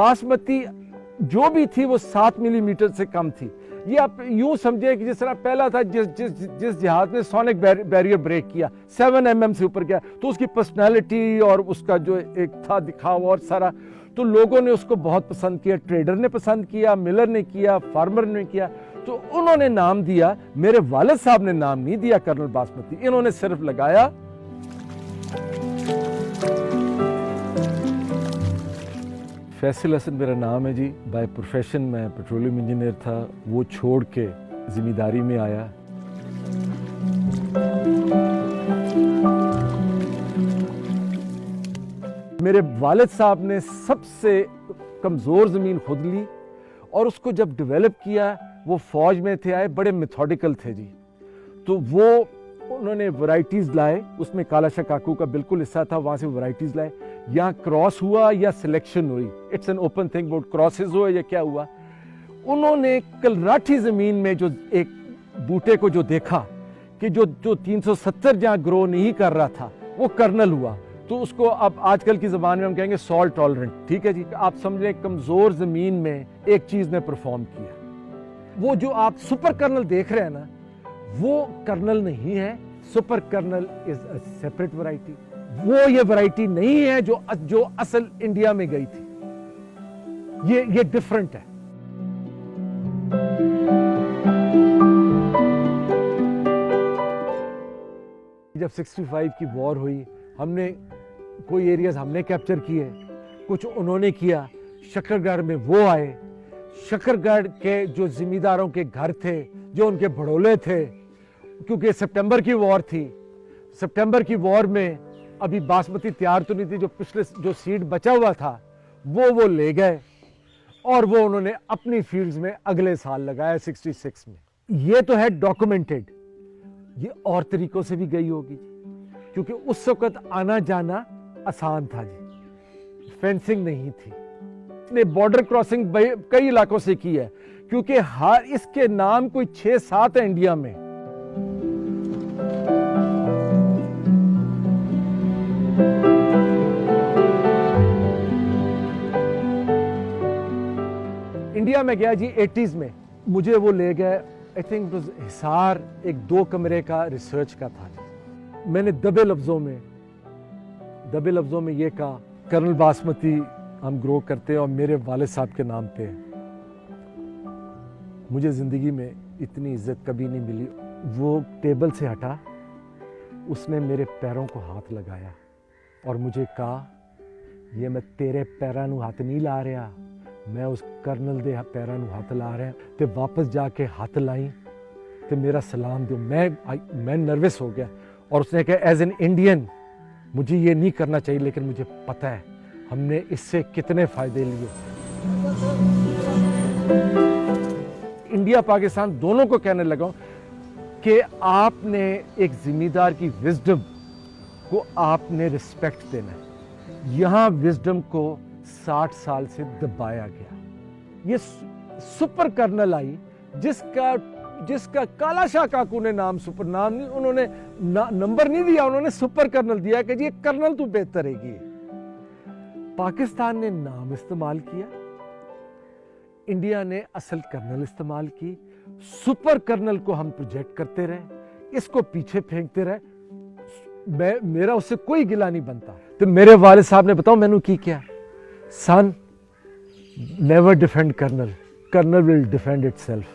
बासमती जो भी थी वो 7 मिलीमीटर से कम थी। ये आप यूं समझिए कि जिस तरह पहला था जिस जहाज ने सोनिक बैरियर ब्रेक किया 7 mm से ऊपर गया, तो उसकी पर्सनालिटी और उसका जो एक था दिखावा और सारा, तो लोगों ने उसको बहुत पसंद किया। ट्रेडर ने पसंद किया, मिलर ने किया, फार्मर ने किया, तो उन्होंने नाम दिया। मेरे वालिद साहब ने नाम नहीं दिया कर्नल बासमती, इन्होंने सिर्फ लगाया फैसल हसन मेरा नाम है जी। बाय प्रोफेशन मैं पेट्रोलियम इंजीनियर था, वो छोड़ के जिम्मेदारी में आया। मेरे वालिद साहब ने सबसे कमज़ोर ज़मीन खुद ली और उसको जब डेवलप किया, वो फ़ौज में थे, आए बड़े मेथोडिकल थे जी। तो वो उन्होंने वैराइटीज़ लाए, उसमें काला शाह काकू का बिल्कुल हिस्सा था, वहाँ से वैराइटीज़ लाए। यहाँ क्रॉस हुआ या सिलेक्शन हुई, इट्स एन ओपन थिंग, वो क्रॉसेस हुए या क्या हुआ। उन्होंने कलराठी ज़मीन में जो एक बूटे को जो देखा कि जो 370 जहाँ ग्रो नहीं कर रहा था वो कर्नल हुआ, तो उसको अब आजकल की ज़बान में हम कहेंगे सॉल्ट टॉलरेंट। ठीक है जी, आप समझें कमज़ोर ज़मीन में एक चीज़ ने परफॉर्म किया। वो जो आप सुपर कर्नल देख रहे हैं ना, वो कर्नल नहीं है, super kernel is a separate variety. वो ये वैरायटी नहीं है जो असल इंडिया में गई थी, ये डिफरेंट है। जब 65 की वॉर हुई, हमने कोई एरियाज हमने कैप्चर किए, कुछ उन्होंने किया। शकरगढ़ में वो आए, शकरगढ़ के जो जिम्मेदारों के घर थे, जो उनके भड़ोले थे, क्योंकि सितंबर की वॉर थी, सितंबर की वॉर में अभी बासमती तैयार तो नहीं थी, जो पिछले जो सीड बचा हुआ था वो ले गए और वो उन्होंने अपनी फील्ड्स में अगले साल लगाया 66 में। ये तो है डॉक्यूमेंटेड, ये और तरीकों से भी गई होगी क्योंकि उस वक्त आना जाना आसान था जी, फेंसिंग नहीं थी। इसने बॉर्डर क्रॉसिंग कई इलाकों से की है, क्योंकि हर इसके नाम कोई 6-7 है इंडिया में। इंडिया में गया जी 80s में, मुझे वो ले गए, आई थिंक हिसार, एक 2 कमरे का रिसर्च का था। मैंने दबे लफ्जों में ये कहा, कर्नल बासमती हम ग्रो करते हैं और मेरे वालिद साहब के नाम पे। मुझे जिंदगी में इतनी इज्जत कभी नहीं मिली। वो टेबल से हटा, उसने मेरे पैरों को हाथ लगाया और मुझे कहा, ये मैं तेरे पैरां नूं हाथ नहीं ला रहा, मैं उस कर्नल दे पैरां नूं हाथ ला रहा। ते वापस जाके हाथ लाई ते मेरा सलाम दो। मैं नर्वस हो गया और उसने कहा, एज एन इंडियन मुझे ये नहीं करना चाहिए, लेकिन मुझे पता है हमने इससे कितने फायदे लिए। इंडिया पाकिस्तान दोनों को कहने लगा कि आपने एक जिम्मेदार की विजडम को आपने रिस्पेक्ट देना है। यहां विजडम को 60 साल से दबाया गया। ये सुपर कर्नल आई जिसका काला शाह काकू ने नाम, सुपर नाम नहीं, उन्होंने नंबर नहीं दिया, उन्होंने सुपर कर्नल दिया कि ये कर्नल तो बेहतर है। पाकिस्तान ने नाम इस्तेमाल किया, इंडिया ने असल कर्नल इस्तेमाल की। सुपर कर्नल को हम प्रोजेक्ट करते रहे, इसको पीछे फेंकते रहे। मेरा उससे कोई गिला नहीं बनता। तो मेरे वालिद साहब ने बताओ मैंने की क्या, son never defend kernel, kernel will defend itself.